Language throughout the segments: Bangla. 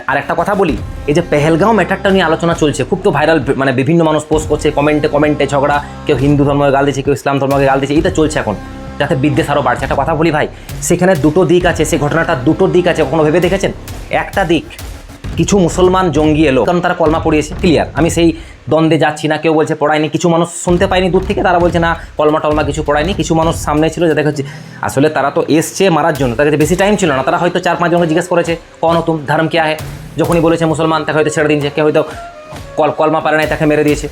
আর একটা কথা বলি, এই যে পেহেলগাঁও ম্যাটারটা নিয়ে আলোচনা চলছে, খুব তো ভাইরাল, মানে বিভিন্ন মানুষ পোস্ট করছে, কমেন্টে ঝগড়া, কেউ হিন্দু ধর্মকে গাল দিচ্ছে, কেউ ইসলাম ধর্মকে গাল দিচ্ছে, এটা চলছে এখন, যাতে বিদ্বেষ আরও বাড়ছে। একটা কথা বলি ভাই, সেখানে দুটো দিক আছে, সেই ঘটনাটার দুটো দিক আছে, কখনো ভেবে দেখেছেন? একটা দিক, কিছু মুসলমান জঙ্গি এলো, কারণ তারা কলমা পড়িয়েছে, ক্লিয়ার, আমি সেই দ্বন্দ্বে যাচ্ছি না। কেউ বলছে পড়ায়নি, কিছু মানুষ শুনতে পায়নি দূর থেকে, তারা বলছে না কলমা টলমা কিছু পড়ায়নি। কিছু মানুষ সামনে ছিল, যাদের হচ্ছে আসলে তারা তো এসছে মারার জন্য, তাদের বেশি টাইম ছিল না, তারা হয়তো 4-5 জনকে জিজ্ঞেস করেছে কন তুম, ধর্ম কে আহে, যখনই বলেছে মুসলমান তাকে হয়তো ছেড়ে দিয়েছে, কেউ হয়তো কলমা পারে নাই তাকে মেরে দিয়েছে,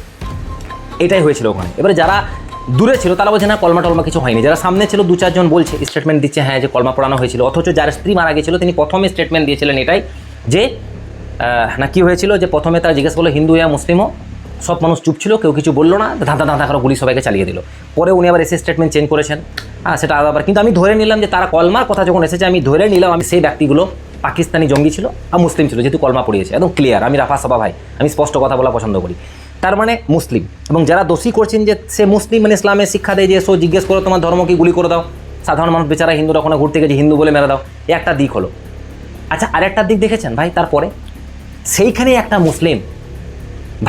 এটাই হয়েছিল ওখানে। এবারে যারা দূরে ছিল তারা বলছে না কলমা টলমা কিছু হয়নি, যারা সামনে ছিল 2-4 জন বলছে, স্টেটমেন্ট দিচ্ছে হ্যাঁ যে কলমা পড়ানো হয়েছিল। অথচ যার স্ত্রী মারা গেছিল তিনি প্রথমে স্টেটমেন্ট দিয়েছিলেন এটাই যে না কি হয়েছিল, যে প্রথমে তারা জিজ্ঞেস করলো হিন্দু ইয়া মুসলিমও, সব মানুষ চুপ ছিল, কেউ কিছু বললো না, ধাঁধা করে গুলি সবাইকে চালিয়ে দিল। পরে উনি আবার এসে স্টেটমেন্ট চেঞ্জ করেছেন, সেটা আবার, কিন্তু আমি ধরে নিলাম যে তারা কলমার কথা যখন এসেছে, আমি ধরে নিলাম আমি সেই ব্যক্তিগুলো পাকিস্তানি জঙ্গি ছিল আর মুসলিম ছিল, যেহেতু কলমা পড়িয়েছে, একদম ক্লিয়ার। আমি রাফা সাবা ভাই, আমি স্পষ্ট কথা বলা পছন্দ করি। তার মানে মুসলিম, এবং যারা দোষী করছেন যে সে মুসলিম, মানে ইসলামের শিক্ষা দেয় যে সো জিজ্ঞেস করো তোমার ধর্ম কি, গুলি করে দাও, সাধারণ মানুষ বেচারা হিন্দুরা ওখানে ঘুরতে গেছে, হিন্দু বলে মেরে দাও, একটা দিক হলো। আচ্ছা, আরেকটা দিক দেখেছেন ভাই? তারপরে সেইখানে একটা মুসলিম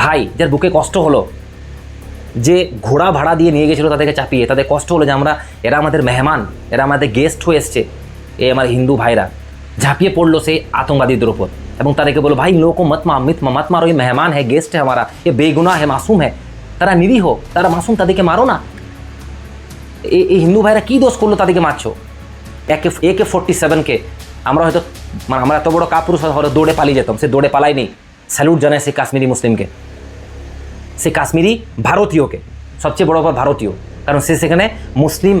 ভাই যার বুকে কষ্ট হলো, যে ঘোড়া ভাড়া দিয়ে নিয়ে গেছিলো তাদেরকে চাপিয়ে, তাদের কষ্ট হলো যে এরা আমাদের মেহমান, এরা আমাদের গেস্ট হয়ে এসছে, এই আমার হিন্দু ভাইরা ঝাঁপিয়ে পড়লো সেই আতঙ্কবাদীদের ওপর, এবং তাদেরকে বলো ভাই লোক মত মারো, এই মেহমান হ্যাঁ, গেস্ট হ্যাঁ हमारा, ये বেগুনা হ্যাঁ, মাসুম হ্যাঁ, তারা নিরীহ, তারা মাসুম, তাদেরকে মারো না। এই হিন্দু ভাইরা কী দোষ করলো তাদেরকে মারছো? AK-47 আমরা হয়তো, মানে আমরা এত বড় কাপুরুষ হয়তো দৌড়ে পালিয়ে যেতাম, সে দৌড়ে পালাই নেই। স্যালুট জানায় সে কাশ্মীরি মুসলিমকে, সে কাশ্মীরি ভারতীয়কে, সবচেয়ে বড় ভারতীয়, কারণ সে সেখানে মুসলিম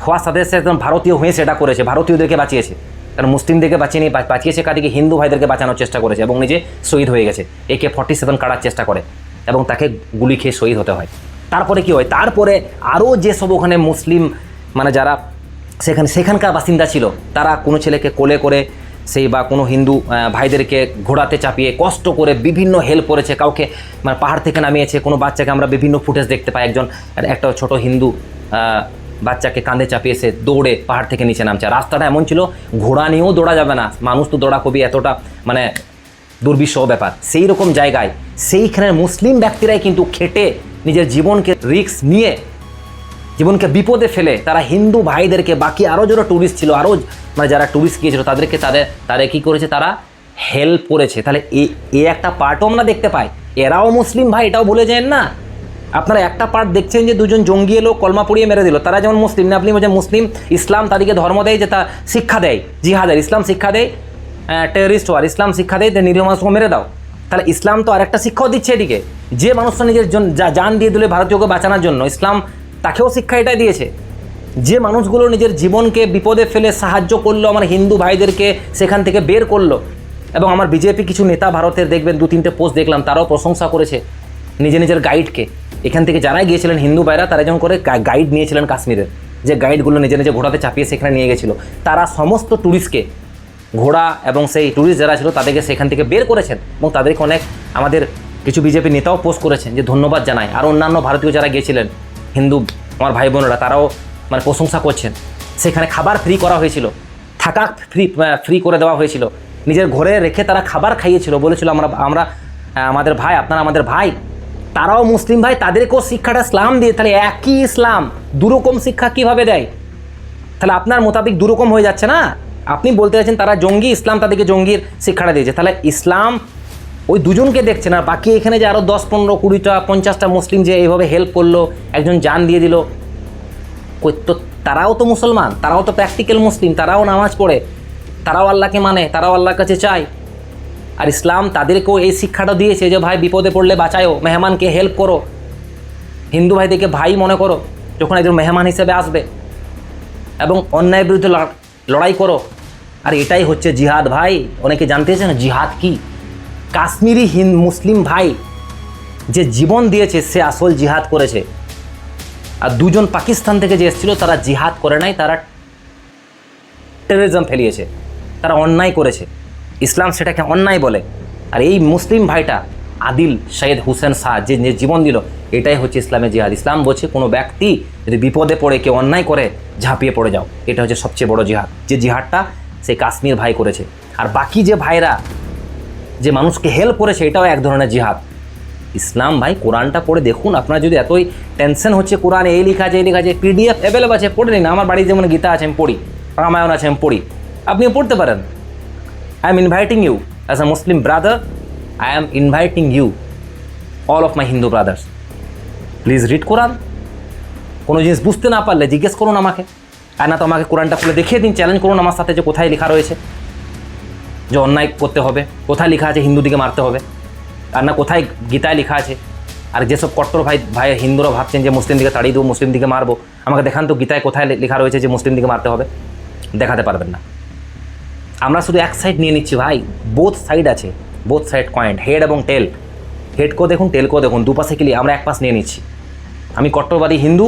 হওয়ার সাথে সাথে একদম ভারতীয় হয়ে সেটা করেছে, ভারতীয়দেরকে বাঁচিয়েছে, কারণ মুসলিমদেরকে বাঁচিয়ে নিয়ে বাঁচিয়েছে কাদিকে হিন্দু ভাইদেরকে বাঁচানোর চেষ্টা করেছে, এবং নিজে শহীদ হয়ে গেছে। AK-47 কাটার চেষ্টা করে এবং তাকে গুলি খেয়ে শহীদ হতে হয়। তারপরে কি হয়? তারপরে আরও যেসব ওখানে মুসলিম, মানে যারা সেখানকার বাসিন্দা ছিল, তারা কোনো ছেলেকে কোলে করে সেই বা কোনো হিন্দু ভাইদেরকে ঘোড়াতে চাপিয়ে কষ্ট করে বিভিন্ন হেল্প করেছে, কাউকে মানে পাহাড় থেকে নামিয়েছে, কোনো বাচ্চাকে আমরা বিভিন্ন ফুটেজ দেখতে পাই, একটা ছোট হিন্দু বাচ্চাকে কাঁধে চাপিয়ে সে দৌড়ে পাহাড় থেকে নিচে নামছে। রাস্তাটা এমন ছিল ঘোড়া নিয়েও দৌড়া যাবে না, মানুষ তো দৌড়া খুবই এতটা মানে দুর্বিষহ ব্যাপার। সেই রকম জায়গায় সেইখানের মুসলিম ব্যক্তিরাই কিন্তু খেটে নিজের জীবনকে রিস্ক নিয়ে, জীবনকে বিপদে ফেলে তারা হিন্দু ভাইদেরকে, বাকি আরও যারা ট্যুরিস্ট ছিল, আরও মানে যারা ট্যুরিস্ট গিয়েছিল তাদেরকে তারা কী করেছে, তারা হেল্প করেছে। তাহলে এই একটা পার্টও আমরা দেখতে পাই, এরাও মুসলিম ভাই, এটাও ভুলে যান না। আপনারা একটা পার্ট দেখছেন যে দুজন জঙ্গি এলো কলমা পড়িয়ে মেরে দিল, তারা যেমন মুসলিম না, আপনি বলছেন মুসলিম, ইসলাম তাদেরকে ধর্ম দেয় যে তা শিক্ষা দেয় জিহাদের, ইসলাম শিক্ষা দেয় টেররিস্ট হওয়ার, ইসলাম শিক্ষা দেয় যে নিরীহ মানুষকে মেরে দাও। তাহলে ইসলাম তো আরেকটা শিক্ষাও দিচ্ছে এদিকে, যে মানুষটা নিজের জান দিয়ে দিলে ভারতীয়কে বাঁচানোর জন্য, ইসলাম তাকেও শিক্ষা এটাই দিয়েছে। যে মানুষগুলো নিজের জীবনকে বিপদে ফেলে সাহায্য করলো আমার হিন্দু ভাইদেরকে, সেখান থেকে বের করলো। এবং আমার বিজেপি কিছু নেতা ভারতের দেখবেন 2-3টে পোস্ট দেখলাম, তারাও প্রশংসা করেছে নিজের গাইডকে। এখান থেকে যারাই গিয়েছিলেন হিন্দু ভাইরা, তারা যেমন করে গাইড নিয়েছিলেন কাশ্মীরের, যে গাইডগুলো নিজে ঘোড়াতে চাপিয়ে সেখানে নিয়ে গেছিলো, তারা সমস্ত ট্যুরিস্টকে, ঘোড়া এবং সেই ট্যুরিস্ট যারা ছিল তাদেরকে সেখান থেকে বের করেছেন, এবং তাদেরকে অনেক আমাদের কিছু বিজেপি নেতাও পোস্ট করেছেন যে ধন্যবাদ জানায়। আর অন্যান্য ভারতীয় যারা গিয়েছিলেন হিন্দু আমার ভাই বোনেরা, তারাও মানে প্রশংসা করছেন। সেখানে খাবার ফ্রি করা হয়েছিল, থাকা ফ্রি করে দেওয়া হয়েছিল, নিজের ঘরে রেখে তারা খাবার খাইয়েছিল, বলেছিল আমরা আমাদের ভাই, আপনারা আমাদের ভাই। তারাও মুসলিম ভাই, তাদেরকেও শিক্ষাটা ইসলাম দিয়ে। তাহলে একই ইসলাম দুরকম শিক্ষা কিভাবে দেয়? তাহলে আপনার মোতাবিক দুরকম হয়ে যাচ্ছে না। আপনি বলতে চাচ্ছেন তারা জঙ্গি, ইসলাম তাদেরকে জঙ্গির শিক্ষাটা দিয়েছে। তাহলে ইসলাম ওই দুজনকে দেখছে না, বাকি এখানে যে আরও 10-15-20টা 50টা মুসলিম যে এইভাবে হেল্প করলো, একজন জান দিয়ে দিল, তো তারাও তো মুসলমান, তারাও তো প্র্যাকটিক্যাল মুসলিম, তারাও নামাজ পড়ে, তারাও আল্লাহকে মানে, তারাও আল্লাহর কাছে চায়। আর ইসলাম তাদেরকেও এই শিক্ষাটা দিয়েছে যে ভাই বিপদে পড়লে বাঁচায়ও, মেহমানকে হেল্প করো, হিন্দু ভাইদেরকে ভাই মনে করো যখন একজন মেহমান হিসেবে আসবে, এবং অন্যায়ের বিরুদ্ধে লড়াই করো। আর এটাই হচ্ছে জিহাদ ভাই। অনেকে জানতে চাইছে না জিহাদ কি? কাশ্মীরি মুসলিম ভাই যে জীবন দিয়েছে সে আসল জিহাদ করেছে। আর দুজন পাকিস্তান থেকে যে এসেছিল তারা জিহাদ করে নাই, তারা টেররিজম ফেলিয়েছে, তারা অন্যায় করেছে। ইসলাম সেটাকে অন্যায় বলে। আর এই মুসলিম ভাইটা আদিল সৈয়দ হুসেন শাহ যে জীবন দিল, এটাই হচ্ছে ইসলামের জিহাদ। ইসলাম বলছে কোনো ব্যক্তি যদি বিপদে পড়ে, কেউ অন্যায় করে, ঝাঁপিয়ে পড়ে যাও, এটা হচ্ছে সবচেয়ে বড় জিহাদ, যে জিহাদটা সেই কাশ্মীর ভাই করেছে। আর বাকি যে ভাইরা যে মানুষকে হেল্প করেছে, এটাও এক ধরনের জিহাদ। ইসলাম ভাই, কোরআনটা পড়ে দেখুন। আপনার যদি এতই টেনশন হচ্ছে কোরআনে এই লেখা আছে এই লেখা আছে, PDF অ্যাভেলেবল আছে, পড়ে নিন। আমার বাড়িতে যেমন গীতা আছে আমি পড়ি, রামায়ণ আছে আমি পড়ি, আপনিও পড়তে পারেন। I am inviting you as a Muslim brother, I am inviting you all of my Hindu brothers, please read Quran. কোনো জিনিস বুঝতে না পারলে জিজ্ঞেস করুন আমাকে, আর না তো আমাকে কোরআনটা খুলে দেখিয়ে দিন, চ্যালেঞ্জ করুন আমার সাথে যে কোথায় লেখা রয়েছে যে অন্যায় করতে হবে, কোথায় লেখা আছে হিন্দুদিকে মারতে হবে, আর না কোথায় গীতায় লেখা আছে। আর যেসব কট্টর ভাই হিন্দুরা ভাবছেন যে মুসলিম দিকে তাড়িয়ে দেবো, মুসলিম দিকে মারবো, আমাকে দেখান তো গীতায় কোথায় লেখা রয়েছে যে মুসলিম দিকে মারতে হবে। দেখাতে পারবেন না। আমরা শুধু এক সাইড নিয়ে নিচ্ছি ভাই, বোথ সাইড আছে, বোথ সাইড কয়েন, হেড এবং টেল। হেডকেও দেখুন, টেলকেও দেখুন, দুপাশে কিলি আমরা এক পাশ নিয়ে নিচ্ছি। আমি কট্টরবাদী হিন্দু,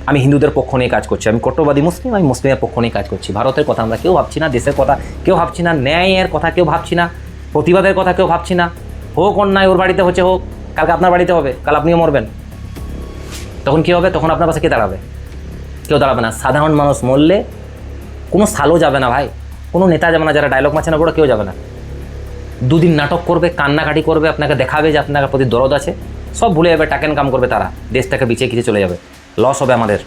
আমি হিন্দুদের পক্ষ নিয়ে কাজ করছি। আমি কট্টরবাদী মুসলিম, আমি মুসলিমের পক্ষ নিয়ে কাজ করছি। ভারতের কথা আমরা কেউ ভাবছি না, দেশের কথা কেউ ভাবছি না, ন্যায়ের কথা কেউ ভাবছি না, প্রতিবাদের কথা কেউ ভাবছি না। হোক অন্যায়, ওর বাড়িতে হচ্ছে হোক, কালকে আপনার বাড়িতে হবে, কাল আপনিও মরবেন। তখন কী হবে? তখন আপনার পাশে কে দাঁড়াবে? কেউ দাঁড়াবে না। সাধারণ মানুষ মরলে কোনো সালও যাবে না ভাই, কোনো নেতা যাবে না, যারা ডায়লগ মারছে না বড় কেউ যাবে না। দুদিন নাটক করবে, কান্নাকাটি করবে, আপনাকে দেখাবে যে আপনার প্রতি দরদ আছে, সব ভুলে যাবে, টাকেন কাম করবে তারা, দেশটাকে বিছিয়ে খিচে চলে যাবে। লস হবে আমাদের।